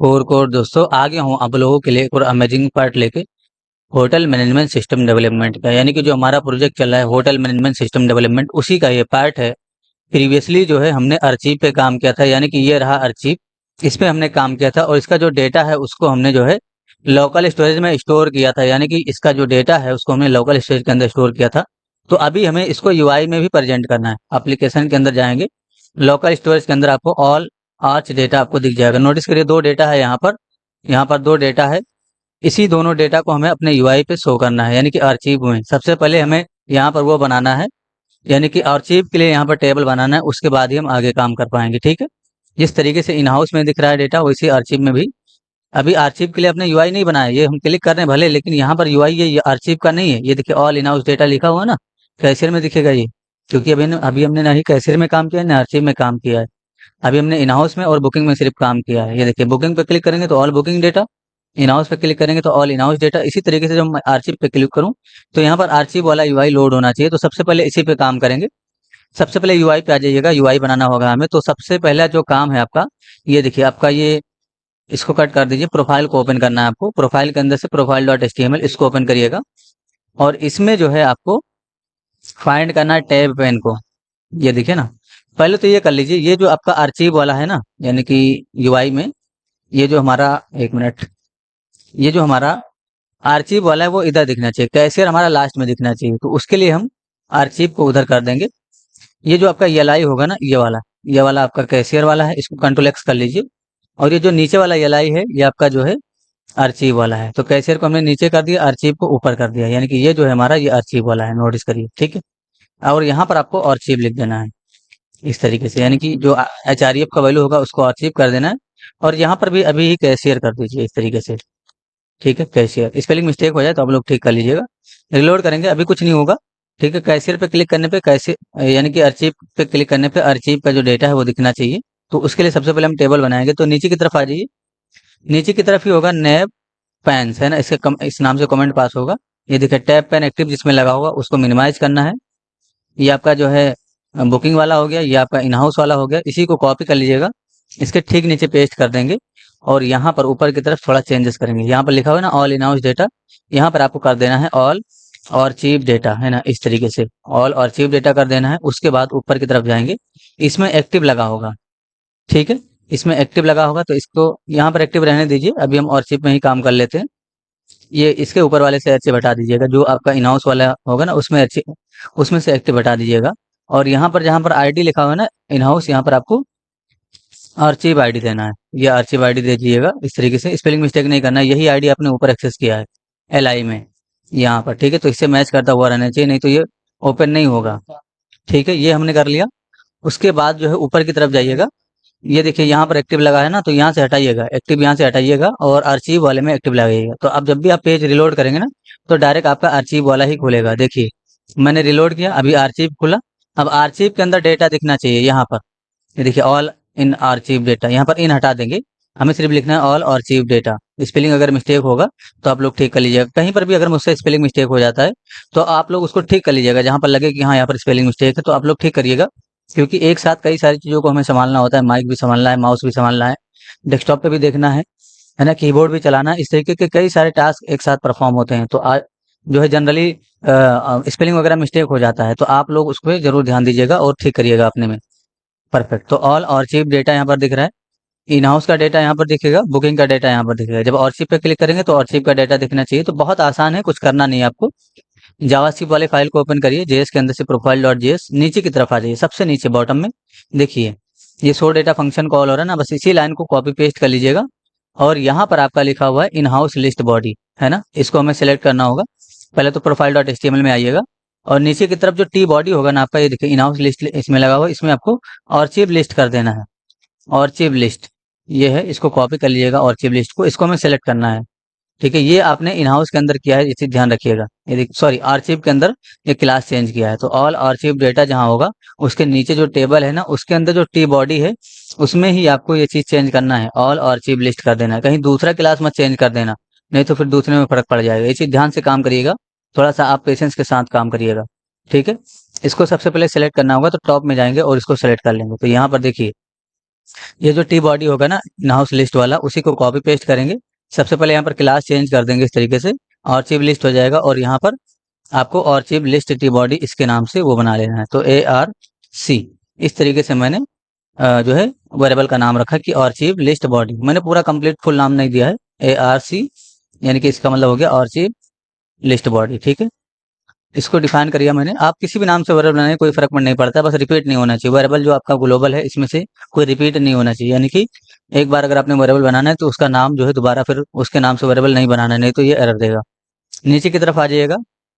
और दोस्तों आ गया हूँ आप लोगों के लिए एक और अमेजिंग पार्ट लेके होटल मैनेजमेंट सिस्टम डेवलपमेंट का। यानी कि जो हमारा प्रोजेक्ट चल रहा है होटल मैनेजमेंट सिस्टम डेवलपमेंट, उसी का ये पार्ट है। प्रीवियसली जो है हमने अर्चीव पे काम किया था, यानी कि ये रहा अर्चीव। इस पे हमने काम किया था और इसका जो डेटा है उसको हमने जो है लोकल स्टोरेज में स्टोर किया था। यानी कि इसका जो डेटा है उसको हमने लोकल स्टोरेज के अंदर स्टोर किया था। तो अभी हमें इसको यूआई में भी प्रेजेंट करना है। एप्लीकेशन के अंदर जाएंगे, लोकल स्टोरेज के अंदर आपको ऑल आर्च डेटा आपको दिख जाएगा। नोटिस करिए दो डेटा है यहाँ पर दो डेटा है। इसी दोनों डेटा को हमें अपने यूआई पे शो करना है, यानी कि आर्चीव में। सबसे पहले हमें यहाँ पर वो बनाना है, यानी कि आर्चीव के लिए यहाँ पर टेबल बनाना है, उसके बाद ही हम आगे काम कर पाएंगे। ठीक है, जिस तरीके से इन हाउस में दिख रहा है डेटा, वैसे आर्चीव में भी। अभी आर्चीव के लिए अपने यूआई नहीं बनाया, ये हम क्लिक कर रहे हैं भले, लेकिन यहाँ पर यूआई ये आर्चीव का नहीं है। ये देखिए ऑल इन हाउस डेटा लिखा हुआ है ना, कैशियर में दिखेगा ये। क्योंकि अभी हमने ना ही कैशियर में काम किया है ना आर्चीव में काम किया है। अभी हमने इन हाउस में और बुकिंग में सिर्फ काम किया है। ये देखिए बुकिंग पे क्लिक करेंगे तो all booking data, in house पे क्लिक करेंगे तो ऑल इन हाउस डेटा। इसी तरीके से जब मैं आर्चीव पे क्लिक करूँ तो यहाँ पर आर्चीव वाला यूआई लोड होना चाहिए। तो सबसे पहले इसी पे काम करेंगे। सबसे पहले यूआई पे आ जाइएगा, यूआई बनाना होगा हमें। तो सबसे पहला जो काम है आपका, ये देखिए आपका ये, इसको कट कर दीजिए। प्रोफाइल को ओपन करना है आपको। प्रोफाइल के अंदर से प्रोफाइल डॉट एचटीएमएल इसको ओपन करिएगा और इसमें जो है आपको फाइंड करना है टैब पेन को। ये देखिए ना, पहले तो ये कर लीजिए, ये जो आपका आर्चीव वाला है ना, यानी कि यूआई में ये जो हमारा, एक मिनट, ये जो हमारा आर्चीव वाला है वो इधर दिखना चाहिए। कैशियर हमारा लास्ट में दिखना चाहिए, तो उसके लिए हम आर्चीव को उधर कर देंगे। ये जो आपका एल आई होगा ना, ये वाला आपका कैशियर वाला है, इसको कंट्रोल एक्स कर लीजिए। और ये जो नीचे वाला एल आई है, ये आपका जो है आर्चीव वाला है। तो कैशियर को हमने नीचे कर दिया, आर्चीव को ऊपर कर दिया, यानी कि ये जो है हमारा ये आर्चीव वाला है। नोटिस करिए, ठीक है। और यहाँ पर आपको आर्चीव लिख देना है इस तरीके से, यानी कि जो एच आर एफ का वैल्यू होगा उसको अचीव कर देना है। और यहाँ पर भी अभी ही कैशियर कर दीजिए इस तरीके से, ठीक है। कैशियर स्पेलिंग मिस्टेक हो जाए तो आप लोग ठीक कर लीजिएगा। रिलोड करेंगे, अभी कुछ नहीं होगा, ठीक है। कैशियर पे क्लिक करने पे कैशियर, यानी कि अर्चीव पे क्लिक करने पे अर्चीव का जो डेटा है वो दिखना चाहिए। तो उसके लिए सबसे पहले हम टेबल बनाएंगे। तो नीचे की तरफ आ जाइए, नीचे की तरफ ही होगा नैब पैंस, है ना, इस नाम से कमेंट पास होगा। ये देखिए टैब पेन एक्टिव जिसमें लगा होगा उसको मिनिमाइज करना है। ये आपका जो है बुकिंग वाला हो गया, ये आपका इन हाउस वाला हो गया। इसी को कॉपी कर लीजिएगा, इसके ठीक नीचे पेस्ट कर देंगे। और यहाँ पर ऊपर की तरफ थोड़ा चेंजेस करेंगे। यहाँ पर लिखा हुआ है ना ऑल इन हाउस डेटा, यहाँ पर आपको कर देना है ऑल और चीफ डेटा, है ना, इस तरीके से ऑल और चीफ डेटा कर देना है। उसके बाद ऊपर की तरफ जाएंगे, इसमें एक्टिव लगा होगा, ठीक है। इसमें एक्टिव लगा होगा तो इसको यहाँ पर एक्टिव रहने दीजिए। अभी हम और चिप में ही काम कर लेते हैं। ये इसके ऊपर वाले से एच हटा दीजिएगा, जो आपका इन हाउस वाला होगा ना उसमें एच, उसमें से एक्टिव हटा दीजिएगा। और यहाँ पर जहाँ पर आईडी लिखा हुआ है ना इन हाउस, यहाँ पर आपको आर्चिव आईडी देना है। ये आर्चिव आईडी दे दीजिएगा इस तरीके से। स्पेलिंग मिस्टेक नहीं करना है, यही आईडी आपने ऊपर एक्सेस किया है एल आई में यहाँ पर, ठीक है। तो इससे मैच करता हुआ रहना चाहिए, नहीं तो ये ओपन नहीं होगा, ठीक है। ये हमने कर लिया। उसके बाद जो है ऊपर की तरफ जाइएगा। ये देखिए यहाँ पर एक्टिव लगा है ना, तो यहाँ से हटाइएगा, एक्टिव यहाँ से हटाइएगा और आर्चीव वाले में एक्टिव लगाइएगा। तो अब जब भी आप पेज रिलोड करेंगे ना, तो डायरेक्ट आपका आर्चीव वाला ही खुलेगा। देखिए मैंने रिलोड किया, अभी आर्चीव खुला। अब आर्चीव के अंदर डेटा दिखना चाहिए यहाँ पर। ये देखिए ऑल इन आर्चीव डेटा, यहाँ पर इन हटा देंगे, हमें सिर्फ लिखना है ऑल आर्चीव डेटा। स्पेलिंग अगर मिस्टेक होगा तो आप लोग ठीक कर लीजिएगा। कहीं पर भी अगर मुझसे स्पेलिंग मिस्टेक हो जाता है तो आप लोग उसको ठीक कर लीजिएगा। जहाँ पर लगे कि हाँ यहाँ पर स्पेलिंग मिस्टेक है तो आप लोग ठीक करिएगा। क्योंकि एक साथ कई सारी चीज़ों को हमें संभालना होता है, माइक भी संभालना है, माउस भी संभालना है, डेस्कटॉप पे भी देखना है ना, कीबोर्ड भी चलाना है। इस तरीके के कई सारे टास्क एक साथ परफॉर्म होते हैं। तो जो है जनरली स्पेलिंग वगैरह मिस्टेक हो जाता है, तो आप लोग उस पर जरूर ध्यान दीजिएगा और ठीक करिएगा अपने में। परफेक्ट। तो ऑल आर्चिव डेटा यहाँ पर दिख रहा है, इन हाउस का डेटा यहाँ पर दिखेगा, बुकिंग का डेटा यहाँ पर दिखेगा। जब आर्चिव पे क्लिक करेंगे तो आर्चिव का डेटा दिखना चाहिए। तो बहुत आसान है, कुछ करना नहीं है आपको। जावास्क्रिप्ट वाले फाइल को ओपन करिए, जेएस के अंदर से प्रोफाइल डॉट जेएस, नीचे की तरफ आ जाइए, सबसे नीचे बॉटम में देखिए ये शो डेटा फंक्शन कॉल हो रहा है ना, बस इसी लाइन को कॉपी पेस्ट कर लीजिएगा। और यहाँ पर आपका लिखा हुआ है इन हाउस लिस्ट बॉडी, है ना, इसको हमें सेलेक्ट करना होगा। पहले तो प्रोफाइल डॉट एचटीएमएल में आइएगा और नीचे की तरफ जो टी बॉडी होगा ना आपका, ये देखिए इन हाउस लिस्ट इसमें लगा हुआ है, इसमें आपको आर्चिव लिस्ट कर देना है। आर्चिव लिस्ट ये है, इसको कॉपी कर लीजिएगा। आर्चिव लिस्ट को, इसको हमें सेलेक्ट करना है, ठीक है। ये आपने इन हाउस के अंदर किया है, इसे ध्यान रखिएगा। ये सॉरी आर्चिव के अंदर ये क्लास चेंज किया है। तो ऑल आर्चिव डेटा जहाँ होगा उसके नीचे जो टेबल है ना, उसके अंदर जो टी बॉडी है उसमें ही आपको ये चीज चेंज करना है, ऑल आर्चिव लिस्ट कर देना है। कहीं दूसरा क्लास मत चेंज कर देना, नहीं तो फिर दूसरे में फर्क पड़ जाएगा। ये चीज ध्यान से काम करिएगा, थोड़ा सा आप पेशेंस के साथ काम करिएगा, ठीक है। इसको सबसे पहले सेलेक्ट करना होगा, तो टॉप में जाएंगे और इसको सेलेक्ट कर लेंगे। तो यहाँ पर देखिए ये जो टी बॉडी होगा ना इन हाउस लिस्ट वाला, उसी को कॉपी पेस्ट करेंगे। सबसे पहले यहाँ पर क्लास चेंज कर देंगे इस तरीके से, आर्चिव लिस्ट हो जाएगा। और यहाँ पर आपको आर्चिव लिस्ट टी बॉडी इसके नाम से वो बना लेना है, तो ARC इस तरीके से मैंने जो है वेरिएबल का नाम रखा कि आर्चिव लिस्ट बॉडी। मैंने पूरा कंप्लीट फुल नाम नहीं दिया है, ARC यानी कि इसका मतलब हो गया आर्चिव लिस्ट बॉडी। ठीक है, इसको डिफाइन करिए मैंने। आप किसी भी नाम से वेरिएबल बनाए कोई फर्क नहीं पड़ता, बस रिपीट नहीं होना चाहिए। वेरिएबल जो आपका ग्लोबल है इसमें से कोई रिपीट नहीं होना चाहिए, यानी कि एक बार अगर आपने वेरिएबल बनाना है तो उसका नाम जो है दोबारा फिर उसके नाम से वेरिएबल नहीं बनाना है, नहीं तो ये एरर देगा। नीचे की तरफ आ जाइएगा,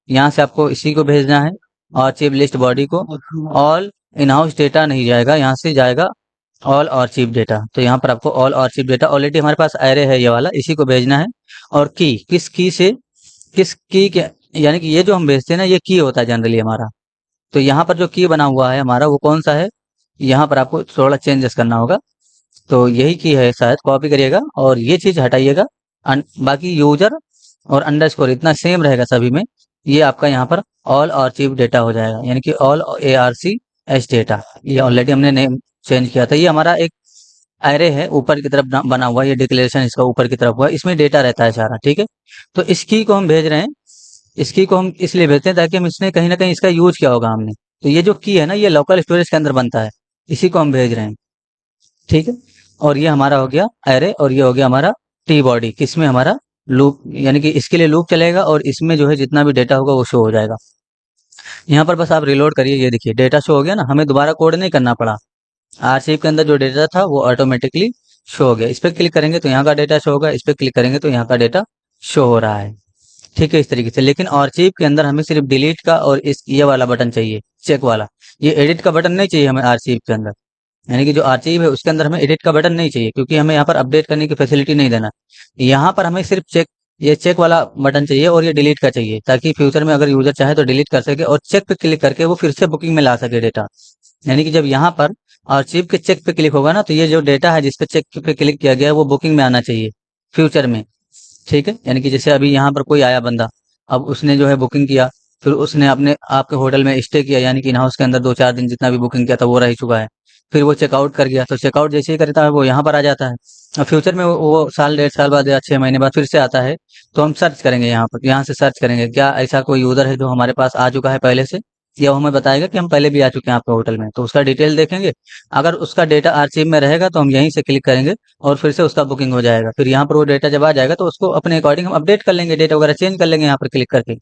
यहाँ से आपको इसी को भेजना है आर्चिव लिस्ट बॉडी को। ऑल इन हाउस डेटा नहीं जाएगा, यहाँ से जाएगा ऑल आर्चिव डेटा। तो यहाँ पर आपको ऑल आर्चिव डेटा, ऑलरेडी हमारे पास एरे है ये वाला, इसी को भेजना है। और की किस की से किस की के, यानी कि ये जो हम भेजते हैं ना ये की होता है जनरली हमारा। तो यहाँ पर जो की बना हुआ है हमारा वो कौन सा है, यहाँ पर आपको थोड़ा चेंजेस करना होगा। तो यही की है शायद, कॉपी करिएगा और ये चीज हटाइएगा। बाकी यूजर और अंडरस्कोर इतना सेम रहेगा सभी में। ये आपका यहाँ पर ऑल आर्चिव डेटा हो जाएगा, यानी कि ऑल ARCH डेटा। ये ऑलरेडी हमने नेम चेंज किया था। ये हमारा एक एरे है ऊपर की तरफ बना हुआ, ये डिक्लेरेशन इसका ऊपर की तरफ हुआ, इसमें डेटा रहता है सारा। ठीक है, तो इस की को हम भेज रहे हैं। इस की को हम इसलिए भेजते हैं ताकि हम इसने कहीं ना कहीं इसका यूज किया होगा हमने। तो ये जो की है ना ये लोकल स्टोरेज के अंदर बनता है, इसी को हम भेज रहे हैं। ठीक है, और ये हमारा हो गया एरे और ये हो गया हमारा टी बॉडी, किसमें हमारा लूप, यानी कि इसके लिए लूप चलेगा और इसमें जो है जितना भी डेटा होगा वो शो हो जाएगा। यहाँ पर बस आप रिलोड करिए, ये देखिए डेटा शो हो गया ना, हमें दोबारा कोड नहीं करना पड़ा। आरसीव के अंदर जो डेटा था वो ऑटोमेटिकली शो हो गया। इस पर क्लिक करेंगे तो यहाँ का डेटा शो होगा, इस पर क्लिक करेंगे तो यहाँ का डेटा शो हो रहा है। ठीक है, इस तरीके से। लेकिन आर्चिव के अंदर हमें सिर्फ डिलीट का और इस ये वाला बटन चाहिए, चेक वाला। ये एडिट का बटन नहीं चाहिए हमें आर्चिव के अंदर, यानी कि जो आर्चिव है उसके अंदर हमें एडिट का बटन नहीं चाहिए, क्योंकि हमें यहाँ पर अपडेट करने की फैसिलिटी नहीं देना। यहाँ पर हमें सिर्फ चेक, ये चेक वाला बटन चाहिए और ये डिलीट का चाहिए, ताकि फ्यूचर में अगर यूजर चाहे तो डिलीट कर सके और चेक पे क्लिक करके वो फिर से बुकिंग में ला सके डेटा। यानी कि जब यहाँ पर आर्चिव के चेक पे क्लिक होगा ना तो ये जो डेटा है जिस पे चेक पे क्लिक किया गया है वो बुकिंग में आना चाहिए फ्यूचर में। ठीक है, यानी कि जैसे अभी यहाँ पर कोई आया बंदा, अब उसने जो है बुकिंग किया, फिर उसने अपने आपके होटल में स्टे किया, यानी कि इन हाउस के अंदर 2-4 दिन जितना भी बुकिंग किया था वो रह चुका है। फिर वो चेकआउट कर गया, तो चेकआउट जैसे ही करता है वो यहाँ पर आ जाता है। और फ्यूचर में वो साल 1.5 साल बाद या 6 महीने बाद फिर से आता है, तो हम सर्च करेंगे यहाँ पर, यहाँ से सर्च करेंगे क्या ऐसा कोई यूजर है जो हमारे पास आ चुका है पहले से, या वो हमें बताएगा कि हम पहले भी आ चुके हैं आपके होटल में, तो उसका डिटेल देखेंगे। अगर उसका डेटा आर्चिव में रहेगा तो हम यहीं से क्लिक करेंगे और फिर से उसका बुकिंग हो जाएगा। फिर यहाँ पर वो डेटा जब आ जाएगा तो उसको अपने अकॉर्डिंग हम अपडेट कर लेंगे, डेटा वगैरह चेंज कर लेंगे यहाँ पर क्लिक करके।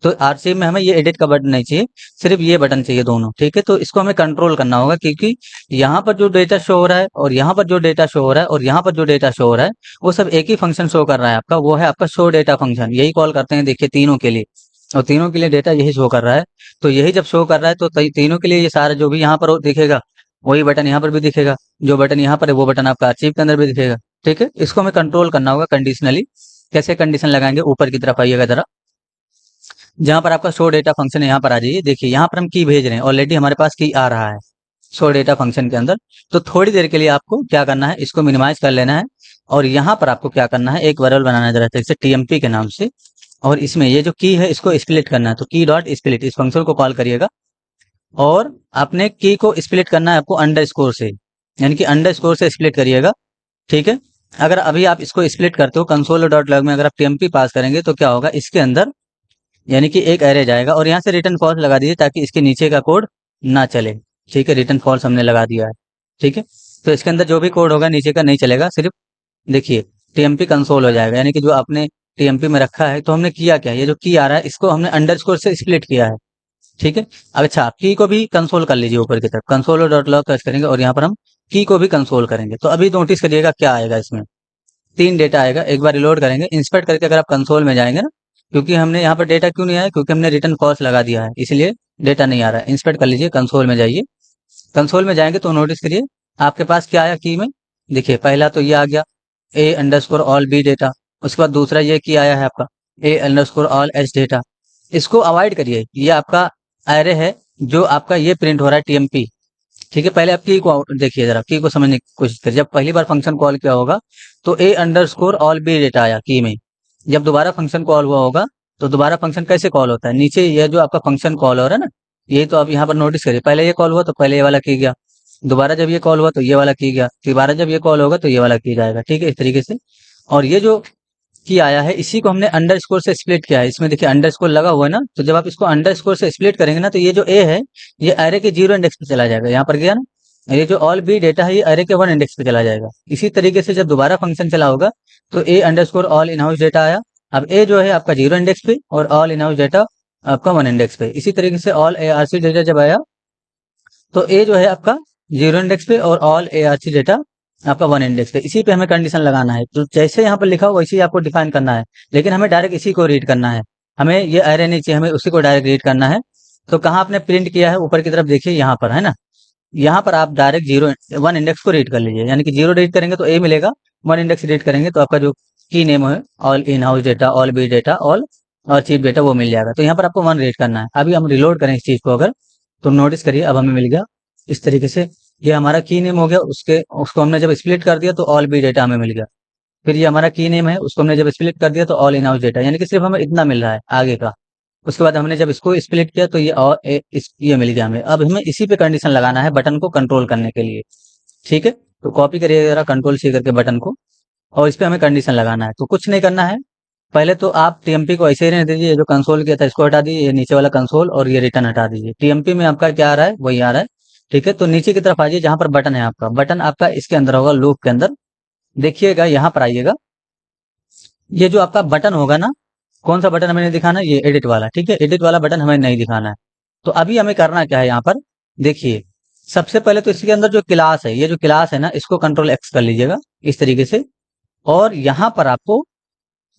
तो आरसीएम में हमें ये एडिट का बटन नहीं चाहिए, सिर्फ ये बटन चाहिए दोनों। ठीक है, तो इसको हमें कंट्रोल करना होगा, क्योंकि यहाँ पर जो डेटा शो हो रहा है और यहाँ पर जो डेटा शो हो रहा है और यहाँ पर जो डेटा शो हो रहा है वो सब एक ही फंक्शन शो कर रहा है आपका, वो है आपका शो डेटा फंक्शन। यही कॉल करते हैं देखिए तीनों के लिए, और तीनों के लिए डेटा यही शो कर रहा है। तो यही जब शो कर रहा है तो तीनों के लिए ये सारा जो भी यहाँ पर दिखेगा वही बटन यहाँ पर भी दिखेगा, जो बटन यहाँ पर है वो बटन आपका आर्चिव के अंदर भी दिखेगा। ठीक है, इसको हमें कंट्रोल करना होगा कंडीशनली। कैसे कंडीशन लगाएंगे, ऊपर की तरफ आइएगा जरा, जहां पर आपका शो डेटा फंक्शन है यहाँ पर आ जाइए। देखिए यहाँ पर हम की भेज रहे हैं, ऑलरेडी हमारे पास की आ रहा है शो डेटा फंक्शन के अंदर। तो थोड़ी देर के लिए आपको क्या करना है, इसको मिनिमाइज कर लेना है और यहाँ पर आपको क्या करना है, एक वेरिएबल बनाना है जरा जैसे टीएमपी के नाम से, और इसमें ये जो की है इसको स्प्लिट करना है। तो की डॉट स्प्लिट इस फंक्शन को कॉल करिएगा और अपने की को स्प्लिट करना है आपको अंडरस्कोर से, यानी कि अंडरस्कोर से स्प्लिट करिएगा। ठीक है, अगर अभी आप इसको स्प्लिट करते हो कंसोल डॉट लॉग में, अगर आप टीएमपी पास करेंगे तो क्या होगा, इसके अंदर यानी कि एक एरे जाएगा और यहाँ से रिटर्न फॉल्स लगा दीजिए ताकि इसके नीचे का कोड ना चले। ठीक है, रिटर्न फॉल्स हमने लगा दिया है। ठीक है, तो इसके अंदर जो भी कोड होगा नीचे का नहीं चलेगा, सिर्फ देखिए टीएमपी कंसोल हो जाएगा, यानी कि जो आपने टीएमपी में रखा है। तो हमने किया क्या, ये जो की आ रहा है इसको हमने अंडरस्कोर से स्प्लिट किया है। ठीक है, अब अच्छा की को भी कंसोल कर लीजिए ऊपर की तरफ, कंसोल डॉट लॉग प्रेस करेंगे और यहाँ पर हम की को भी कंसोल करेंगे। तो अभी नोटिस करिएगा क्या आएगा, इसमें 3 डेटा आएगा। एक बार रिलोड करेंगे, इंस्पेक्ट करके अगर आप कंसोल में जाएंगे ना, क्योंकि हमने यहाँ पर डेटा क्यों नहीं आया, क्योंकि हमने रिटर्न फॉल्स लगा दिया है, इसलिए डेटा नहीं आ रहा है। इंस्पेक्ट कर लीजिए, कंसोल में जाइए। कंसोल में जाएंगे तो नोटिस करिए आपके पास क्या आया की में। देखिए पहला तो ये आ गया A_all_B डेटा, उसके बाद दूसरा ये की आया है आपका A_all_H डेटा। इसको अवॉइड करिए, ये आपका एरे है जो आपका ये प्रिंट हो रहा है टीएमपी। ठीक है, पहले आप की को देखिए जरा, की को समझने की कोशिश करिए। जब पहली बार फंक्शन कॉल किया होगा तो A_all_B डेटा आया की में। जब दोबारा फंक्शन कॉल हुआ होगा तो दोबारा फंक्शन कैसे कॉल होता है, नीचे ये जो आपका फंक्शन कॉल हो रहा है ना, यही तो आप यहाँ पर नोटिस करिए, पहले ये कॉल हुआ तो पहले ये वाला की गया, दोबारा जब ये कॉल हुआ तो ये वाला की गया, दोबारा जब ये कॉल होगा तो ये वाला की जाएगा, ठीक है, इस तरीके से। और ये जो की आया है इसी को हमने अंडरस्कोर से स्प्लिट किया है, इसमें देखिए अंडरस्कोर लगा हुआ है ना, तो जब आप इसको अंडरस्कोर से स्प्लिट करेंगे ना तो ये जो ए है ये एरे के 0 इंडेक्स पे चला जाएगा, यहाँ पर गया ना, ये जो ऑल बी डेटा है ये एरे के 1 इंडेक्स पे चला जाएगा। इसी तरीके से जब दोबारा फंक्शन चला होगा तो A underscore all in house data आया, अब ए जो है आपका 0 इंडेक्स पे और ऑल इन हाउस डेटा आपका 1 इंडेक्स पे। इसी तरीके से all A R C data जब आया तो ए जो है आपका 0 इंडेक्स पे और all A R C data आपका 1 इंडेक्स पे। इसी पे हमें कंडीशन लगाना है, तो जैसे यहाँ पर लिखा हो वैसे ही आपको डिफाइन करना है, लेकिन हमें डायरेक्ट इसी को रीड करना है, हमें ये एरे नहीं चाहिए, हमें उसी को डायरेक्ट रीड करना है। तो कहाँ आपने प्रिंट किया है, ऊपर की तरफ देखिए यहाँ पर है ना, यहाँ पर आप डायरेक्ट 1 इंडेक्स को रीड कर लीजिए, यानी कि 0 रीड करेंगे तो ए मिलेगा, 1 इंडेक्स रीड करेंगे तो आपका जो की नेम है all in house data, all B data, all और चीफ डेटा वो मिल जाएगा। तो यहाँ पर आपको 1 रीड करना है। अभी हम रिलोड करें इस चीज को, अगर तो नोटिस करिए अब हमें मिल गया इस तरीके से, ये हमारा की नेम हो गया, उसको हमने जब स्प्लिट कर दिया तो ऑल बी डेटा हमें मिल गया। फिर ये हमारा की नेम है, उसको हमने जब स्प्लिट कर दिया तो ऑल इन हाउस डेटा, यानी कि सिर्फ हमें इतना मिल रहा है आगे का। उसके बाद हमने जब इसको स्प्लिट किया तो ये और ये मिल गया हमें। अब हमें इसी पे कंडीशन लगाना है बटन को कंट्रोल करने के लिए, ठीक है। तो कॉपी करिए जरा कंट्रोल सी करके बटन को, और इस पे हमें कंडीशन लगाना है। तो कुछ नहीं करना है, पहले तो आप टीएमपी को ऐसे ही रहने दीजिए, ये जो कंसोल किया था इसको हटा दीजिए, ये नीचे वाला कंसोल और ये रिटर्न हटा दीजिए। टीएमपी में आपका क्या आ रहा है वही आ रहा है, ठीक है। तो नीचे की तरफ आ जाइए, जहां पर बटन है आपका, बटन आपका इसके अंदर होगा, लूप के अंदर देखिएगा, यहाँ पर आइएगा। ये जो आपका बटन होगा ना, कौन सा बटन हमें नहीं दिखाना है, ये एडिट वाला, ठीक है, एडिट वाला बटन हमें नहीं दिखाना है। तो अभी हमें करना क्या है, यहाँ पर देखिए, सबसे पहले तो इसके अंदर जो क्लास है, ये जो क्लास है ना, इसको कंट्रोल एक्स कर लीजिएगा इस तरीके से। और यहाँ पर आपको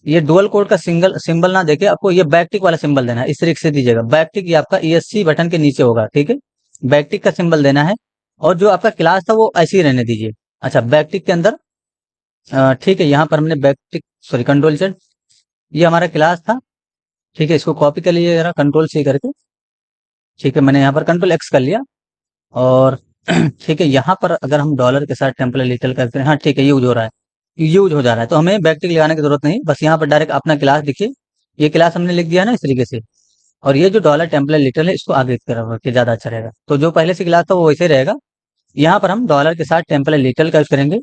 ये डुअल कोड का सिंगल सिंबल ना देके आपको ये बैकटिक वाला सिंबल देना है, इस तरीके से दीजिएगा। बैकटिक ये आपका ESC बटन के नीचे होगा, ठीक है, बैकटिक का सिंबल देना है। और जो आपका क्लास था वो ऐसे ही रहने दीजिए। अच्छा, बैकटिक के अंदर ठीक है, यहाँ पर हमने बैकटिक, सॉरी कंट्रोल Z, ये हमारा क्लास था, ठीक है। इसको कॉपी कर लीजिए जरा कंट्रोल C करके, ठीक है, मैंने यहाँ पर कंट्रोल X कर लिया। और ठीक है, यहाँ पर अगर हम डॉलर के साथ टेम्पलेट लिटिल करते हैं, हाँ ठीक है, यूज हो रहा है, यूज हो जा रहा है, तो हमें बैकटिक लगाने की जरूरत नहीं, बस यहाँ पर डायरेक्ट अपना क्लास लिखिए। ये क्लास हमने लिख दिया ना इस तरीके से, और ये जो डॉलर टेम्पलेट लिटिल है इसको आगे की तरफ रखिए, ज्यादा अच्छा रहेगा। तो जो पहले से क्लास था वो वैसे रहेगा, यहाँ पर हम डॉलर के साथ टेम्पलेट लिटिल का यूज करेंगे।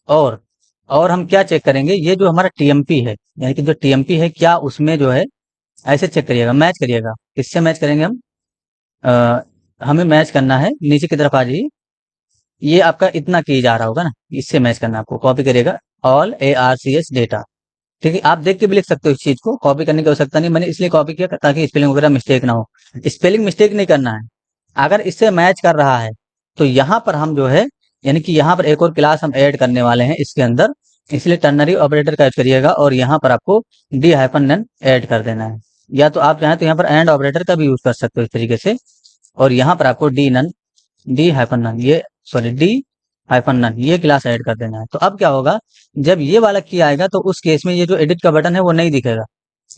और और हम क्या चेक करेंगे, ये जो हमारा टीएमपी है, यानी कि जो टीएमपी है क्या उसमें जो है, ऐसे चेक करिएगा, मैच करिएगा। किससे मैच करेंगे हम, अ, हमें मैच करना है, नीचे की तरफ आ जाइए, ये आपका इतना की जा रहा होगा ना, इससे मैच करना है आपको। कॉपी करिएगा ऑल ARCS डेटा, ठीक है। आप देख के भी लिख सकते हो इस चीज को, कॉपी करने की आवश्यकता नहीं, मैंने इसलिए कॉपी किया ताकि स्पेलिंग वगैरह मिस्टेक ना हो। स्पेलिंग मिस्टेक नहीं करना है, अगर इससे मैच कर रहा है तो यहाँ पर हम जो है, यानी कि यहाँ पर एक और क्लास हम ऐड करने वाले हैं इसके अंदर, इसलिए टर्नरी ऑपरेटर का यूज करिएगा। और यहाँ पर आपको D-N ऐड कर देना है, या तो आप चाहें तो यहाँ पर एंड ऑपरेटर का भी यूज कर सकते हो इस तरीके से। और यहाँ पर आपको D-N ये, सॉरी D-N ये क्लास ऐड कर देना है। तो अब क्या होगा, जब ये वाला की आएगा तो उस केस में ये जो एडिट का बटन है वो नहीं दिखेगा।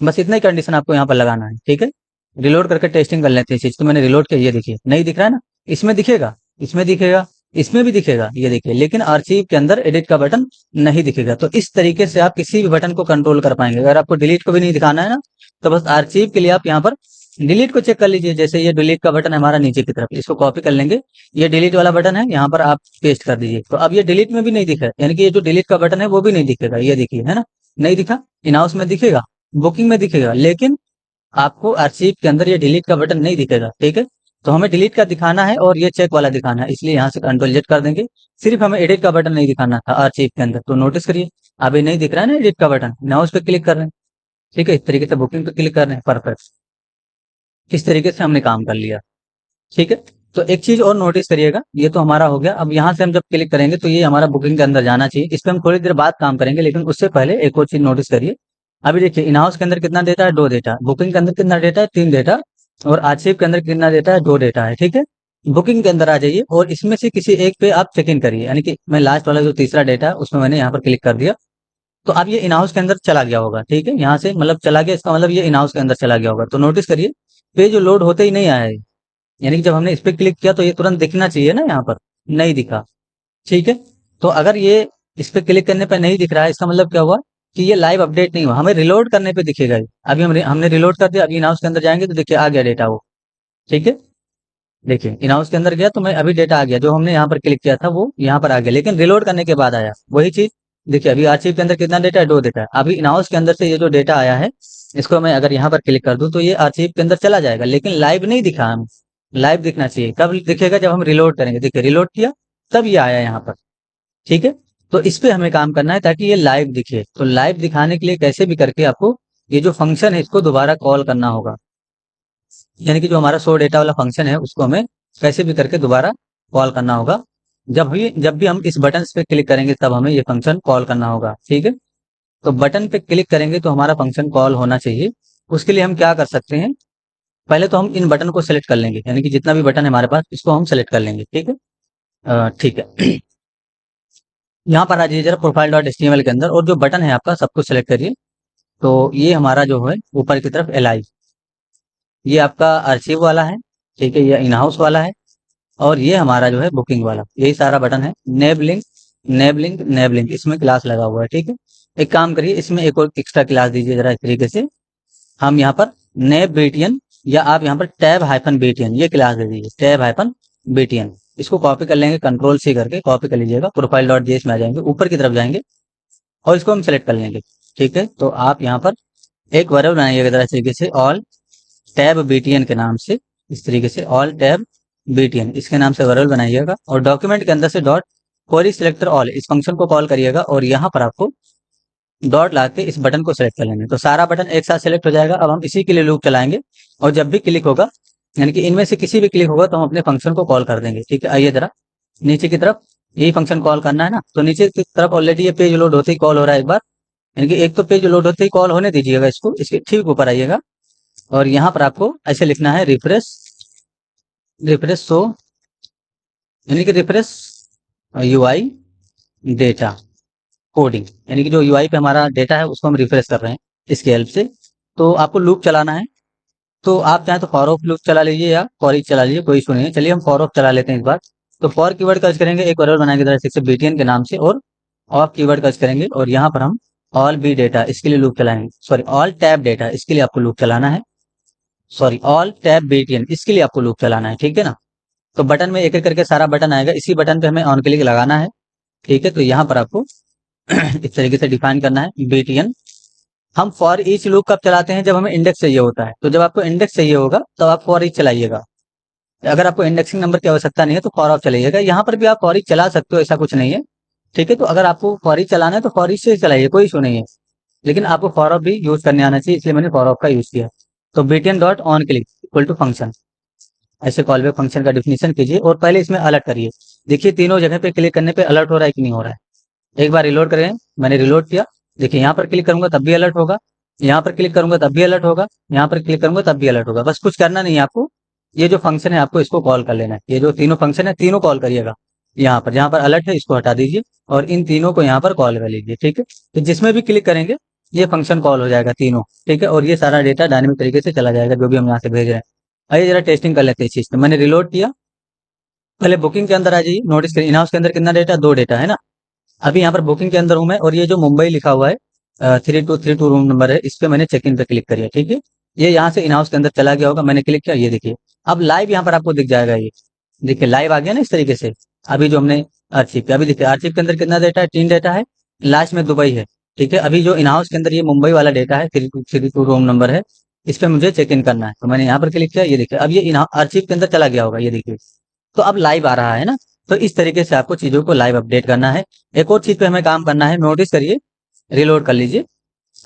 बस इतना ही कंडीशन आपको यहाँ पर लगाना है, ठीक है। रिलोड करके टेस्टिंग कर लेते हैं इस चीज, तो मैंने रिलोड किया, ये देखिए नहीं दिख रहा है ना, इसमें दिखेगा, इसमें दिखेगा, इसमें भी दिखेगा, ये देखिए, लेकिन आर्चिव के अंदर एडिट का बटन नहीं दिखेगा। तो इस तरीके से आप किसी भी बटन को कंट्रोल कर पाएंगे। अगर आपको डिलीट को भी नहीं दिखाना है ना, तो बस आर्चिव के लिए आप यहाँ पर डिलीट को चेक कर लीजिए। जैसे ये डिलीट का बटन है हमारा नीचे की तरफ, इसको कॉपी कर लेंगे, ये डिलीट वाला बटन है, यहाँ पर आप पेस्ट कर दीजिए। तो अब ये डिलीट में भी नहीं दिखा, यानी कि ये जो डिलीट का बटन है वो भी नहीं दिखेगा, ये देखिए है ना, नहीं दिखा। इन हाउस में दिखेगा, बुकिंग में दिखेगा, लेकिन आपको आर्चिव के अंदर ये डिलीट का बटन नहीं दिखेगा, ठीक है। तो हमें डिलीट का दिखाना है और ये चेक वाला दिखाना है, इसलिए यहाँ से कंट्रोल Z कर देंगे। सिर्फ हमें एडिट का बटन नहीं दिखाना था आर्चिव के अंदर। तो नोटिस करिए अभी नहीं दिख रहा है ना एडिट का बटन, ना उस पर क्लिक कर रहे हैं, ठीक है, इस तरीके से बुकिंग पे क्लिक कर रहे हैं, परफेक्ट। इस तरीके से हमने काम कर लिया, ठीक है। तो एक चीज और नोटिस करिएगा, ये तो हमारा हो गया। अब यहाँ से हम जब क्लिक करेंगे तो ये हमारा बुकिंग के अंदर जाना चाहिए, इस पर हम थोड़ी देर बाद काम करेंगे, लेकिन उससे पहले एक और चीज नोटिस करिए। अभी देखिए इन हाउस के अंदर कितना डेटा है, 2 डेटा, बुकिंग के अंदर कितना डेटा है, 3 डेटा, और आर्चिव के अंदर कितना डेटा है, 2 डेटा है, ठीक है। बुकिंग के अंदर आ जाइए और इसमें से किसी एक पे आप चेक इन करिए, यानी कि मैं लास्ट वाला जो तीसरा डेटा है उसमें मैंने यहाँ पर क्लिक कर दिया, तो अब ये इन हाउस के अंदर चला गया होगा, ठीक है। यहाँ से मतलब चला गया, इसका मतलब ये इन हाउस के अंदर चला गया होगा। तो नोटिस करिए पेज जो लोड होते ही नहीं आया है, यानी कि जब हमने इस पे क्लिक किया तो ये तुरंत दिखना चाहिए ना, यहाँ पर नहीं दिखा, ठीक है। तो अगर ये इस पे क्लिक करने पे नहीं दिख रहा है, इसका मतलब क्या हुआ कि ये लाइव अपडेट नहीं हुआ, हमें रिलोड करने पे दिखेगा ये। अभी हमने रिलोड कर दिया, अभी इन हाउस के अंदर जाएंगे तो देखिए आ गया डेटा वो, ठीक है। देखिए इन हाउस के अंदर गया तो मैं अभी डेटा आ गया, जो हमने यहाँ पर क्लिक किया था वो यहाँ पर आ गया, लेकिन रिलोड करने के बाद आया वही चीज। देखिए अभी आर्चिव के अंदर कितना डेटा है, 2 डेटा है। अभी इन हाउस के अंदर से ये जो डेटा आया है, इसको मैं अगर यहाँ पर क्लिक कर दूं तो ये आर्चिव के अंदर चला जाएगा, लेकिन लाइव नहीं दिखा हमें। लाइव दिखना चाहिए, कब दिखेगा, जब हम रिलोड करेंगे। देखिए रिलोड किया तब ये आया यहाँ पर, ठीक है। तो इस पे हमें काम करना है ताकि ये लाइव दिखे। तो लाइव दिखाने के लिए कैसे भी करके आपको ये जो फंक्शन है इसको दोबारा कॉल करना होगा, यानी कि जो हमारा शो डेटा वाला फंक्शन है उसको हमें कैसे भी करके दोबारा कॉल करना होगा। जब भी हम इस बटन पे क्लिक करेंगे तब हमें ये फंक्शन कॉल करना होगा, ठीक है। तो बटन पे क्लिक करेंगे तो हमारा फंक्शन कॉल होना चाहिए। उसके लिए हम क्या कर सकते हैं, पहले तो हम इन बटन को सिलेक्ट कर लेंगे, यानी कि जितना भी बटन है हमारे पास इसको हम सिलेक्ट कर लेंगे, ठीक है। ठीक है। यहाँ पर आ जाइए जरा प्रोफाइल डॉट एचटीएमएल के अंदर, और जो बटन है आपका सबको सिलेक्ट करिए। तो ये हमारा जो है ऊपर की तरफ एल, ये आपका आर्चिव वाला है, ठीक है, ये इन हाउस वाला है, और ये हमारा जो है बुकिंग वाला, यही सारा बटन है। नेब लिंक, नेब लिंक, नेब लिंक, इसमें क्लास लगा हुआ है, ठीक है। एक काम करिए, इसमें एक और एक्स्ट्रा क्लास दीजिए जरा इस तरीके से। हम यहाँ पर नेब बीटीएन, या आप यहाँ पर टैब हाइफन बीटीएन ये क्लास दे दीजिए, टैब हाइफन बीटीएन। इसको कॉपी कर लेंगे, कंट्रोल सी करके कॉपी कर लीजिएगा, प्रोफाइल डॉट जेएस में आ जाएंगे, ऊपर की तरफ जाएंगे और इसको हम सेलेक्ट कर लेंगे, ठीक है। तो आप यहाँ पर एक वेरिएबल बनाइएगा जरा इस तरीके से, ऑल टैब बीटीएन के नाम से, इस तरीके से ऑल टैब बीटीएन इसके नाम से वेरिएबल बनाइएगा, और डॉक्यूमेंट के अंदर से डॉट क्वेरी सिलेक्टर ऑल इस फंक्शन को कॉल करिएगा, और यहाँ पर आपको डॉट ला के इस बटन को सिलेक्ट कर लेंगे, तो सारा बटन एक साथ सिलेक्ट हो जाएगा। अब हम इसी के लिए लूप चलाएंगे, और जब भी क्लिक होगा, यानी कि इनमें से किसी भी क्लिक होगा तो हम अपने फंक्शन को कॉल कर देंगे, ठीक है। आइए जरा नीचे की तरफ, यही फंक्शन कॉल करना है ना, तो नीचे की तरफ ऑलरेडी ये पेज लोड होते ही कॉल हो रहा है एक बार, यानी कि एक तो पेज लोड होते ही कॉल होने दीजिएगा इसको, इसके ठीक ऊपर आइएगा, और यहाँ पर आपको ऐसे लिखना है रिफ्रेश, रिफ्रेश शो, यानी कि रिफ्रेश यूआई डेटा कोडिंग, यानी कि जो यूआई पे हमारा डेटा है उसको हम रिफ्रेश कर रहे हैं इसके हेल्प से। तो आपको लूप चलाना है, तो आप चाहें तो फॉर ऑफ लूप चला लीजिए या फॉर ईच चला लीजिए, कोई इशू नहीं है। चलिए हम फॉर ऑफ चला लेते हैं इस बार। तो फॉर कीवर्ड का यूज करेंगे, एक वेरिएबल बनाएंगे जरा से बीटीएन के नाम से, और ऑफ कीवर्ड का यूज करेंगे, और यहाँ पर हम ऑल बी डेटा इसके लिए लूप चलाएंगे, सॉरी ऑल टैब डेटा इसके लिए आपको लूप चलाना है, सॉरी ऑल टैब बीटीएन इसके लिए आपको लूप चलाना है, ठीक है ना। तो बटन में एक एक करके सारा बटन आएगा, इसी बटन पे हमें ऑन क्लिक लगाना है, ठीक है। तो यहाँ पर आपको इस तरीके से डिफाइन करना है बीटीएन। हम फॉर ईच लूप कब चलाते हैं, जब हमें इंडेक्स चाहिए होता है। तो जब आपको इंडेक्स चाहिए होगा तो आप फॉर ईच चलाइएगा, अगर आपको इंडेक्सिंग नंबर की आवश्यकता नहीं है तो फॉर ऑफ चलाइएगा। यहाँ पर भी आप फॉर ईच चला सकते हो, ऐसा कुछ नहीं है, ठीक है। तो अगर आपको फॉर ईच चलाना है तो फॉर ईच से चलाइए, कोई इशू नहीं है, लेकिन आपको फॉर ऑफ भी यूज करने आना चाहिए, इसलिए मैंने फॉर ऑफ का यूज किया। तो BTN dot on click equal to function, ऐसे कॉलबैक फंक्शन का डिफिनेशन कीजिए, और पहले इसमें अलर्ट करिए। देखिए तीनों जगह पे क्लिक करने पे अलर्ट हो रहा है कि नहीं हो रहा है। एक बार रिलोड करें, मैंने रिलोड किया, देखिए यहाँ पर क्लिक करूंगा तब भी अलर्ट होगा, यहाँ पर क्लिक करूंगा तब भी अलर्ट होगा, यहाँ पर क्लिक करूंगा तब भी अलर्ट होगा। बस कुछ करना नहीं है आपको, ये जो फंक्शन है आपको इसको कॉल कर लेना है। ये जो तीनों फंक्शन है तीनों कॉल करिएगा, यहाँ पर जहाँ पर अलर्ट है इसको हटा दीजिए, और इन तीनों को यहाँ पर कॉल कर लीजिए, ठीक है। तो जिसमें भी क्लिक करेंगे ये फंक्शन कॉल हो जाएगा तीनों, ठीक है, और ये सारा डेटा डायनेमिक तरीके से चला जाएगा जो भी हम यहाँ से भेज रहे हैं। आइए जरा टेस्टिंग कर लेते हैं इस चीज में। मैंने रिलोड किया, पहले बुकिंग के अंदर आ जाइए, नोटिस करिए इन हाउस के अंदर कितना डेटा, 2 डेटा है ना। अभी यहाँ पर बुकिंग के अंदर हूं मैं, और ये जो मुंबई लिखा हुआ है 3232 रूम नंबर है, इस पे मैंने चेक इन पे क्लिक करिए, ठीक है। ये यहाँ से इन हाउस के अंदर चला गया होगा, मैंने क्लिक किया, ये देखिए अब लाइव यहाँ पर आपको दिख जाएगा, ये देखिए लाइव आ गया ना इस तरीके से। अभी जो हमने आर्चिव किया, अभी देखिए आर्चिव के अंदर कितना डेटा है, 3 डेटा है, लास्ट में दुबई है, ठीक है। अभी जो इन हाउस के अंदर ये मुंबई वाला डेटा है 3232 रूम नंबर है, इस पे मुझे चेक इन करना है, तो मैंने यहाँ पर क्लिक किया, ये देखिए अब ये इन आर्चिव के अंदर चला गया होगा, ये देखिए। तो अब लाइव आ रहा है ना। तो इस तरीके से आपको चीजों को लाइव अपडेट करना है। एक और चीज पे हमें काम करना है, नोटिस करिए, रिलोड कर लीजिए।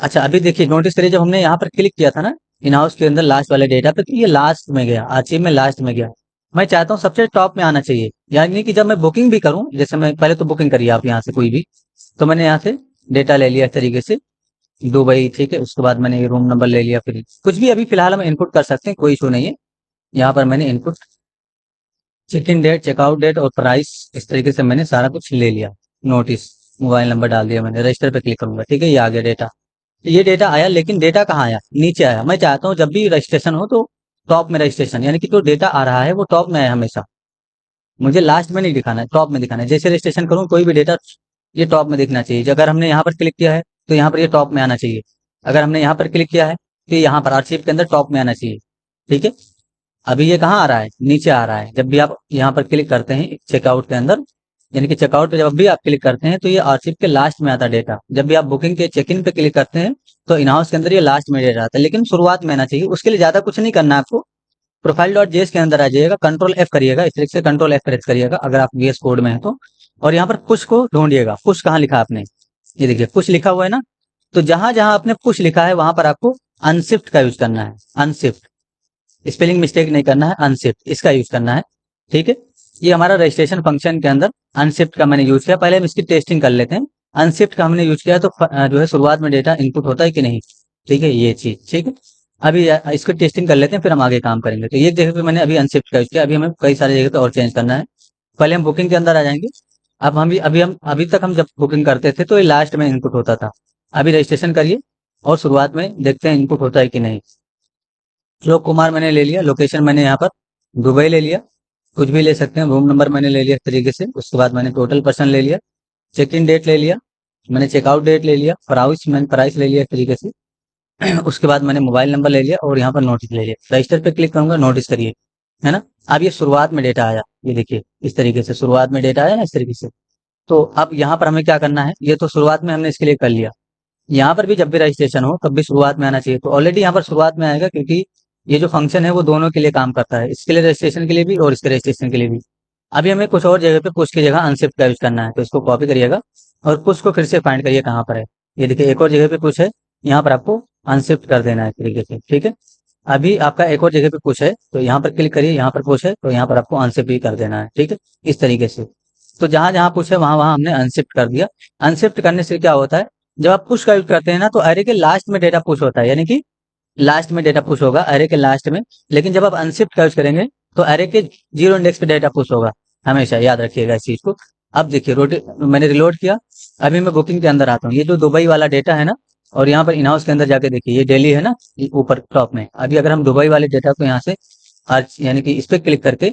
अच्छा अभी देखिए नोटिस करिए, जब हमने यहाँ पर क्लिक किया था ना इन हाउस के अंदर लास्ट वाले डेटा पे, तो ये लास्ट में गया, आर्चिव में लास्ट में गया। मैं चाहता हूँ सबसे टॉप में आना चाहिए, यानी कि जब मैं बुकिंग भी करूँ, जैसे मैं पहले तो बुकिंग करिए आप यहाँ से कोई भी, तो मैंने यहाँ से डेटा ले लिया इस तरीके से दुबई, ठीक है। उसके बाद मैंने ये रूम नंबर ले लिया, फिर कुछ भी अभी फिलहाल हम इनपुट कर सकते हैं, कोई इशू नहीं है। यहाँ पर मैंने input check in date, checkout date और प्राइस, इस तरीके से मैंने सारा कुछ ले लिया। नोटिस, मोबाइल नंबर डाल दिया मैंने, रजिस्टर पे क्लिक करूंगा, ठीक है, ये आ गया डेटा। ये डेटा आया, लेकिन डेटा कहाँ आया, नीचे आया। मैं चाहता हूँ जब भी रजिस्ट्रेशन हो तो टॉप में रजिस्ट्रेशन, यानी कि जो डेटा आ रहा है वो टॉप में आए हमेशा, मुझे लास्ट में नहीं दिखाना है, टॉप में दिखाना है। जैसे रजिस्ट्रेशन करूँ कोई भी डेटा ये टॉप में दिखना चाहिए। अगर हमने यहाँ पर क्लिक किया है तो यहाँ पर ये टॉप में आना चाहिए, अगर हमने यहाँ पर क्लिक किया है तो यहाँ पर आर्चिव के अंदर टॉप में आना चाहिए, ठीक है। अभी ये कहाँ आ रहा है, नीचे आ रहा है। जब भी आप यहाँ पर क्लिक करते हैं चेकआउट के अंदर, यानी कि चेकआउट पे जब भी आप क्लिक करते हैं तो ये आर्चिव के लास्ट में आता है डेटा। जब भी आप बुकिंग के चेक इन पे क्लिक करते हैं तो इन हाउस के अंदर ये लास्ट में डेटा आता है, लेकिन शुरुआत में आना चाहिए। उसके लिए ज्यादा कुछ नहीं करना है आपको। प्रोफाइल डॉट जेएस के अंदर आ जाइएगा, कंट्रोल एफ करिएगा, इस तरीके से कंट्रोल एफ प्रेस करिएगा अगर आप वीएस कोड में है तो। और यहाँ पर पुश को ढूंढिएगा। पुश कहाँ लिखा आपने, ये देखिए पुश लिखा हुआ है ना। तो जहां जहां आपने पुश लिखा है वहां पर आपको अनशिफ्ट का यूज करना है। अनशिफ्ट, स्पेलिंग मिस्टेक नहीं करना है, अनशिफ्ट इसका यूज करना है। ठीक है, ये हमारा रजिस्ट्रेशन फंक्शन के अंदर अनशिफ्ट का मैंने यूज किया। पहले हम इसकी टेस्टिंग कर लेते हैं। अनशिफ्ट का हमने यूज किया तो जो है शुरुआत में डेटा इनपुट होता है कि नहीं। ठीक है, ये चीज ठीक है। अभी इसको टेस्टिंग कर लेते हैं, फिर हम आगे काम करेंगे। तो ये जगह पे मैंने अभी अनशिफ्ट का यूज किया। अभी हमें कई सारी जगह पे और चेंज करना है। पहले हम बुकिंग के अंदर आ जाएंगे। अब हम अभी तक हम जब बुकिंग करते थे तो ये लास्ट में इनपुट होता था। अभी रजिस्ट्रेशन करिए और शुरुआत में देखते हैं इनपुट होता है कि नहीं। श्लोक कुमार मैंने ले लिया, लोकेशन मैंने यहाँ पर दुबई ले लिया, कुछ भी ले सकते हैं। रूम नंबर मैंने ले लिया इस तरीके से। उसके बाद मैंने टोटल पर्सन ले लिया, चेक इन डेट ले लिया, मैंने चेकआउट डेट ले लिया, प्राइस मैंने प्राइस ले लिया इस तरीके से। उसके बाद मैंने मोबाइल नंबर ले लिया और यहाँ पर नोटिस ले लिया। रजिस्टर पे क्लिक करूंगा, नोटिस करिए, है ना। अब ये शुरुआत में डेटा आया, ये देखिए इस तरीके से शुरुआत में डेटा आया ना इस तरीके से। तो अब यहाँ पर हमें क्या करना है, ये तो शुरुआत में हमने इसके लिए कर लिया। यहाँ पर भी जब भी रजिस्ट्रेशन हो तब भी शुरुआत में आना चाहिए। तो ऑलरेडी यहाँ पर शुरुआत में आएगा, क्योंकि ये जो फंक्शन है वो दोनों के लिए काम करता है, इसके लिए रजिस्ट्रेशन के लिए भी और इसके रजिस्ट्रेशन के लिए भी। अभी हमें कुछ और जगह पे पुश की जगह अनशिफ्ट का यूज करना है। तो इसको कॉपी करिएगा और पुश को फिर से फाइंड करिए कहाँ पर है। ये देखिए एक और जगह पे पुश है, यहाँ पर आपको अनशिफ्ट कर देना है इस तरीके से। ठीक है, अभी आपका एक और जगह पे पुश है तो यहाँ पर क्लिक करिए, यहाँ पर पुश है तो यहाँ पर आपको अनशिफ्ट भी कर देना है। ठीक है, इस तरीके से। तो जहां जहां पुश है वहां वहां हमने अनशिफ्ट कर दिया। अनशिफ्ट करने से क्या होता है, जब आप पुश का यूज करते हैं ना तो अरे के लास्ट में डेटा पुश होता है, यानी कि लास्ट में डेटा पुश होगा अरे के लास्ट में। लेकिन जब आप अनशिफ्ट का यूज करेंगे तो अरे के जीरो इंडेक्स पे डेटा पुश होगा। हमेशा याद रखिएगा इस चीज को। अब देखिए मैंने रिलोड किया। अभी मैं बुकिंग के अंदर आता हूँ। ये जो दुबई वाला डेटा है ना, और यहाँ पर इनहाउस के अंदर जाके देखिए ये दिल्ली है ना ऊपर टॉप में। अभी अगर हम दुबई वाले डेटा को यहाँ से यानी कि इस पे क्लिक करके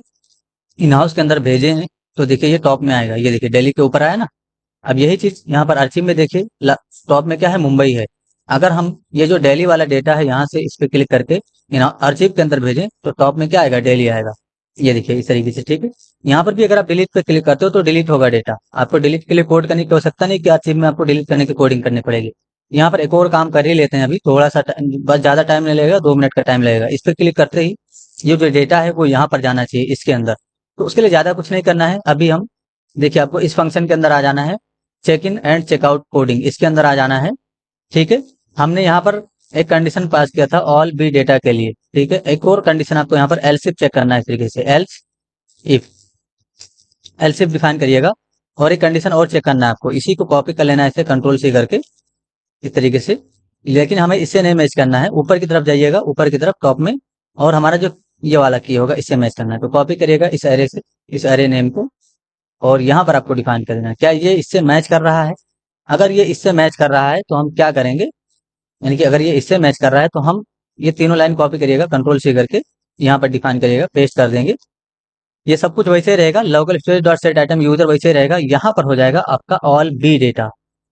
इन हाउस के अंदर भेजे हैं तो देखिए ये टॉप में आएगा। ये देखिए दिल्ली के ऊपर आया ना। अब यही चीज यहाँ पर अर्चिव में देखिए टॉप में क्या है, मुंबई है। अगर हम ये जो दिल्ली वाला डेटा है यहाँ से इस पे क्लिक करके अर्चिव के अंदर भेजें तो टॉप में क्या आएगा, दिल्ली आएगा। ये देखिए इस तरीके से। ठीक है, यहाँ पर भी अगर आप डिलीट पे क्लिक करते हो तो डिलीट होगा डेटा। आपको डिलीट के लिए कोड करने की आवश्यकता नहीं कि अर्चिव में आपको डिलीट करने की कोडिंग करनी पड़ेगी। यहाँ पर एक और काम कर ही लेते हैं अभी, थोड़ा सा बस ज्यादा टाइम नहीं लगेगा, 2 मिनट का टाइम लगेगा। इस पे क्लिक करते ही ये जो डेटा है वो यहाँ पर जाना चाहिए इसके अंदर। तो उसके लिए ज्यादा कुछ नहीं करना है। अभी हम देखिए आपको इस फंक्शन के अंदर आ जाना है, check in and checkout coding, इसके अंदर आ जाना है। ठीक है, हमने यहाँ पर एक कंडीशन पास किया था ऑल बी डेटा के लिए। ठीक है, एक और कंडीशन आपको यहाँ पर एल्स इफ चेक करना है इस तरीके से, else if. Else if define करिएगा और एक कंडीशन और चेक करना है आपको। इसी को कॉपी कर लेना है इसे कंट्रोल सी करके इस तरीके से। लेकिन हमें इससे नहीं मैच करना है, ऊपर की तरफ जाइएगा, ऊपर की तरफ टॉप में, और हमारा जो ये वाला की होगा इससे मैच करना है। तो कॉपी करिएगा इस एरे से, इस एरे नेम को, और यहाँ पर आपको डिफाइन कर देना है क्या ये इससे मैच कर रहा है। अगर ये इससे मैच कर रहा है तो हम क्या करेंगे, यानी कि अगर ये इससे मैच कर रहा है तो हम ये तीनों लाइन कॉपी करिएगा, कंट्रोल सी करके यहाँ पर डिफाइन करिएगा, पेस्ट कर देंगे। ये सब कुछ वैसे ही रहेगा, local storage dot set item user वैसे ही रहेगा। यहाँ पर हो जाएगा आपका ऑल बी डेटा,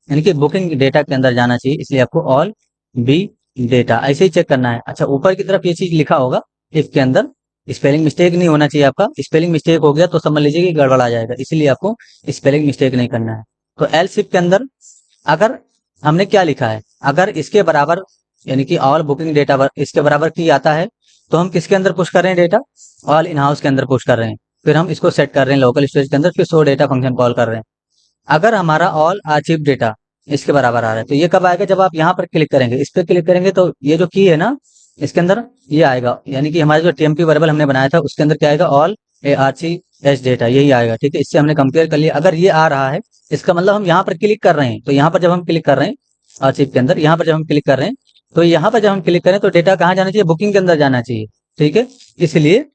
यानी कि बुकिंग डेटा के अंदर जाना चाहिए, इसलिए आपको ऑल बी डेटा ऐसे ही चेक करना है। अच्छा, ऊपर की तरफ ये चीज लिखा होगा इफ के अंदर, स्पेलिंग मिस्टेक नहीं होना चाहिए आपका। स्पेलिंग मिस्टेक हो गया तो समझ लीजिए कि गड़बड़ आ जाएगा, इसलिए आपको स्पेलिंग मिस्टेक नहीं करना है। तो एल्स इफ के अंदर अगर हमने क्या लिखा है, अगर इसके बराबर यानी कि ऑल बुकिंग डेटा इसके बराबर की आता है तो हम किसके अंदर पुश कर रहे हैं डेटा, ऑल इन हाउस के अंदर पुश कर रहे हैं। फिर हम इसको सेट कर रहे हैं लोकल स्टोरेज के अंदर, फिर शो डेटा फंक्शन कॉल कर रहे हैं। अगर हमारा ऑल आर्चिव डेटा इसके बराबर आ रहा है तो ये कब आएगा, जब आप यहाँ पर क्लिक करेंगे, इस पर क्लिक करेंगे तो ये जो की है ना इसके अंदर ये आएगा, यानी कि हमारा जो टीएमपी वेरिएबल हमने बनाया था उसके अंदर क्या आएगा, ऑल ए आरसी एस डेटा, यही आएगा। ठीक है, इससे हमने कंपेयर कर लिया। अगर ये आ रहा है इसका मतलब हम यहाँ पर क्लिक कर रहे हैं। तो यहाँ पर जब हम क्लिक कर रहे हैं आर्चिव के अंदर, यहाँ पर जब हम क्लिक कर रहे हैं तो यहाँ पर जब हम क्लिक करें तो डेटा कहाँ जाना चाहिए, बुकिंग के अंदर जाना चाहिए। ठीक है, इसलिए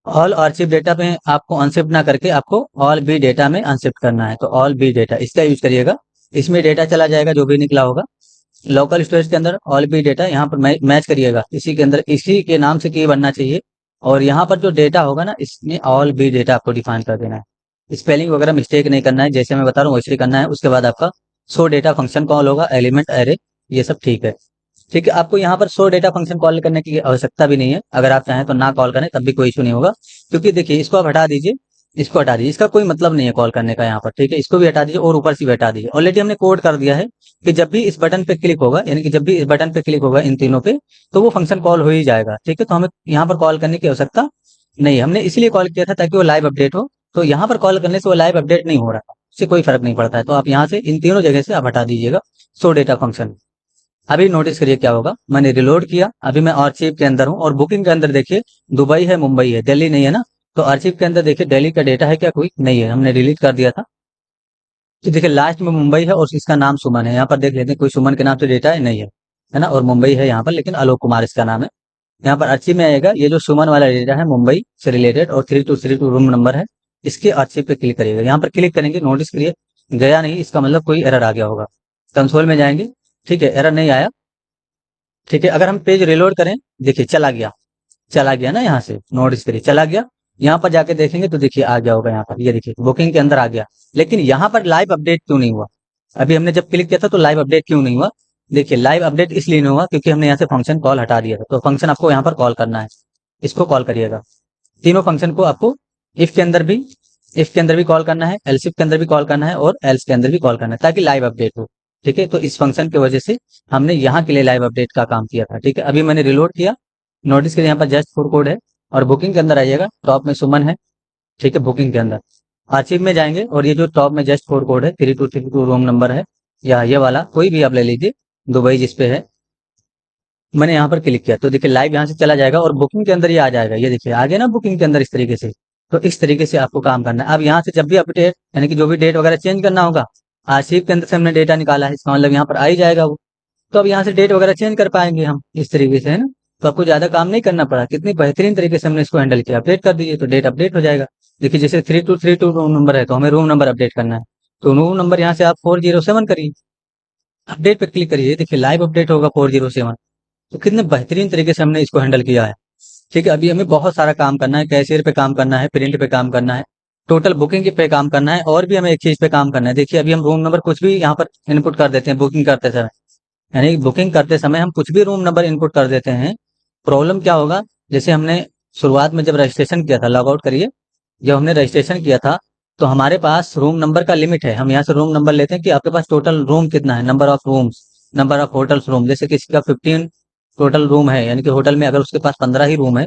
ऑल आर्चिव डेटा में आपको अनशिफ्ट ना करके आपको ऑल बी डेटा में अनशिफ्ट करना है। तो ऑल बी डेटा इसका यूज करिएगा, इसमें डेटा चला जाएगा जो भी निकला होगा। लोकल स्टोरेज के अंदर ऑल बी डेटा यहाँ पर मैच करिएगा, इसी के अंदर इसी के नाम से की बनना चाहिए। और यहाँ पर जो डेटा होगा ना इसमें ऑल बी डेटा आपको डिफाइन कर देना है। स्पेलिंग वगैरह मिस्टेक नहीं करना है, जैसे मैं बता रहा हूँ वैसे ही करना है। उसके बाद आपका शो डेटा फंक्शन कॉल होगा, एलिमेंट एरे, ये सब ठीक है। ठीक है, आपको यहाँ पर शो डेटा फंक्शन कॉल करने की आवश्यकता भी नहीं है। अगर आप चाहें तो ना कॉल करें तब भी कोई इशू नहीं होगा, क्योंकि देखिए इसको आप हटा दीजिए, इसको हटा दीजिए, इसका कोई मतलब नहीं है कॉल करने का यहाँ पर। ठीक है, इसको भी हटा दीजिए और ऊपर से भी हटा दीजिए। ऑलरेडी हमने कोड कर दिया है कि जब भी इस बटन पे क्लिक होगा, यानी कि जब भी इस बटन पे क्लिक होगा इन तीनों पे, तो वो फंक्शन कॉल हो ही जाएगा। ठीक है, तो हमें यहाँ पर कॉल करने की आवश्यकता नहीं है। हमने इसलिए कॉल किया था ताकि वो लाइव अपडेट हो, तो यहाँ पर कॉल करने से वो लाइव अपडेट नहीं हो रहा, उससे कोई फर्क नहीं पड़ता है। तो आप यहाँ से इन तीनों जगह से आप हटा दीजिएगा शो डेटा फंक्शन। अभी नोटिस करिए क्या होगा, मैंने रिलोड किया, अभी मैं आर्चिव के अंदर हूँ और बुकिंग के अंदर देखिए दुबई है, मुंबई है, दिल्ली नहीं है ना। तो आर्चिव के अंदर देखिए दिल्ली का डेटा है क्या? कोई नहीं है, हमने डिलीट कर दिया था। तो देखिए लास्ट में मुंबई है और इसका नाम सुमन है। यहाँ पर देख लेते हैं कोई सुमन के नाम से डेटा है? नहीं है ना। और मुंबई है यहाँ पर, लेकिन आलोक कुमार इसका नाम है। यहाँ पर अर्ची में आएगा ये जो सुमन वाला डेटा है मुंबई से रिलेटेड और 3232 रूम नंबर है, इसके अर्ची पे क्लिक करिएगा। यहाँ पर क्लिक करेंगे, नोटिस करिए गया नहीं, इसका मतलब कोई एरर आ गया होगा। कंसोल में जाएंगे, ठीक है, एरर नहीं आया। ठीक है, अगर हम पेज रिलोड करें, देखिए चला गया, चला गया ना, यहाँ से नोटिस करिए चला गया। यहाँ पर जाके देखेंगे तो देखिए आ गया होगा, यहाँ पर ये देखिए बुकिंग के अंदर आ गया। लेकिन यहाँ पर लाइव अपडेट क्यों नहीं हुआ? अभी हमने जब क्लिक किया था तो लाइव अपडेट क्यों नहीं हुआ? देखिए लाइव अपडेट इसलिए नहीं हुआ क्योंकि हमने यहाँ से फंक्शन कॉल हटा दिया था। तो फंक्शन आपको यहाँ पर कॉल करना है, इसको कॉल करिएगा। तीनों फंक्शन को आपको इफ के अंदर भी कॉल करना है, एल्स इफ के अंदर भी कॉल करना है और एल्स के अंदर भी कॉल करना है, ताकि लाइव अपडेट हो। ठीक है, तो इस फंक्शन की वजह से हमने यहाँ के लिए लाइव अपडेट का काम किया था। ठीक है, अभी मैंने रिलोड किया, नोटिस करिए यहाँ पर जस्ट फॉर कोड है और बुकिंग के अंदर आइएगा, टॉप में सुमन है। ठीक है, बुकिंग के अंदर आर्चिव में जाएंगे और ये जो टॉप में जस्ट फोर कोड है 3232 रूम नंबर है, या ये वाला कोई भी आप ले लीजिए, दुबई जिस पे है, मैंने यहाँ पर क्लिक किया तो देखिए लाइव यहाँ से चला जाएगा और बुकिंग के अंदर ये आ जाएगा। ये देखिए आ गया ना बुकिंग के अंदर, इस तरीके से। तो इस तरीके से आपको काम करना है। अब यहाँ से जब भी अपडेट, यानी कि जो भी डेट वगैरह चेंज करना होगा, आर्चिव के अंदर से हमने डेटा निकाला है, इसका मतलब यहाँ पर आ ही जाएगा वो। तो अब यहाँ से डेट वगैरह चेंज कर पाएंगे हम इस तरीके से, है ना। तो आपको ज्यादा काम नहीं करना पड़ा, कितनी बेहतरीन तरीके से हमने इसको हैंडल किया। अपडेट कर दीजिए तो डेट अपडेट हो जाएगा। देखिए जैसे 3232 रूम नंबर है तो हमें रूम नंबर अपडेट करना है, तो रूम नंबर यहाँ से आप 407 करिए, अपडेट पे क्लिक करिए, देखिए लाइव अपडेट होगा 407। तो कितने बेहतरीन तरीके से हमने इसको हैंडल किया है। ठीक है, अभी हमें बहुत सारा काम करना है, कैशियर पे काम करना है, प्रिंट पे काम करना है, टोटल बुकिंग पे काम करना है, और भी हमें एक चीज पे काम करना है। देखिए अभी हम रूम नंबर कुछ भी यहाँ पर इनपुट कर देते हैं बुकिंग करते समय, यानी बुकिंग करते समय हम कुछ भी रूम नंबर इनपुट कर देते हैं। प्रॉब्लम क्या होगा, जैसे हमने शुरुआत में जब रजिस्ट्रेशन किया था, लॉग आउट करिए, जब हमने रजिस्ट्रेशन किया था तो हमारे पास रूम नंबर का लिमिट है। हम यहाँ से रूम नंबर लेते हैं कि आपके पास टोटल रूम कितना है, number of rooms, number of hotels room. जैसे किसी का 15 टोटल रूम है, यानी कि होटल में अगर उसके पास 15 ही रूम है,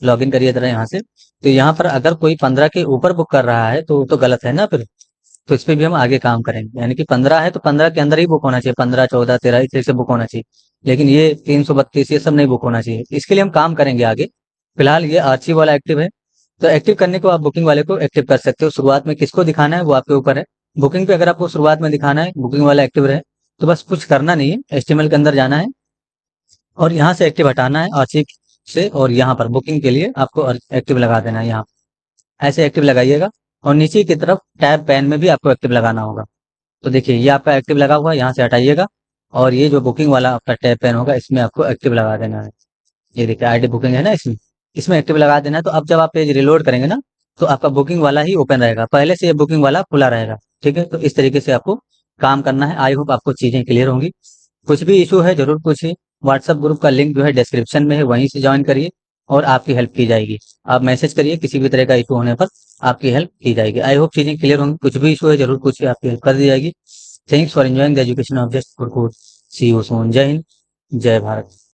लॉगिन करिए जरा यहाँ से, तो यहाँ पर अगर कोई 15 के ऊपर बुक कर रहा है तो गलत है ना फिर। तो इस पे भी हम आगे काम करेंगे, यानी कि 15 है तो 15 के अंदर ही बुक होना चाहिए, 15 14 13 इस तरह से बुक होना चाहिए। लेकिन ये 332 ये सब नहीं बुक होना चाहिए, इसके लिए हम काम करेंगे आगे। फिलहाल ये आर्चिव वाला एक्टिव है, तो एक्टिव करने को आप बुकिंग वाले को एक्टिव कर सकते हो। शुरुआत में किसको दिखाना है वो आपके ऊपर है। बुकिंग पे अगर आपको शुरुआत में दिखाना है बुकिंग वाला एक्टिव रहे, तो बस कुछ करना नहीं है, एचटीएमएल के अंदर जाना है और यहाँ से एक्टिव हटाना है आर्चिव से, और यहाँ पर बुकिंग के लिए आपको एक्टिव लगा देना है। यहाँ ऐसे एक्टिव लगाइएगा और नीचे की तरफ टैब पैन में भी आपको एक्टिव लगाना होगा। तो देखिए ये आपका एक्टिव लगा हुआ है, यहाँ से हटाइएगा और ये जो बुकिंग वाला आपका टैब पैन होगा इसमें आपको एक्टिव लगा देना है। ये देखिए आईडी बुकिंग है ना, इसमें इसमें एक्टिव लगा देना है। तो अब जब आप पेज रिलोड करेंगे ना तो आपका बुकिंग वाला ही ओपन रहेगा, पहले से ये बुकिंग वाला खुला रहेगा। ठीक है, तो इस तरीके से आपको काम करना है। आई होप आपको चीजें क्लियर होंगी। कुछ भी इशू है जरूर पूछिए, व्हाट्सएप ग्रुप का लिंक जो है डिस्क्रिप्शन में है, वहीं से ज्वाइन करिए और आपकी हेल्प की जाएगी। आप मैसेज करिए, किसी भी तरह का इशू होने पर आपकी हेल्प की जाएगी। आई होप चीजें क्लियर होंगी। कुछ भी इशू है जरूर पूछिए, आपकी हेल्प कर दी जाएगी। Thanks for enjoying the education of just for good. See you soon. Jai Hind, जय भारत।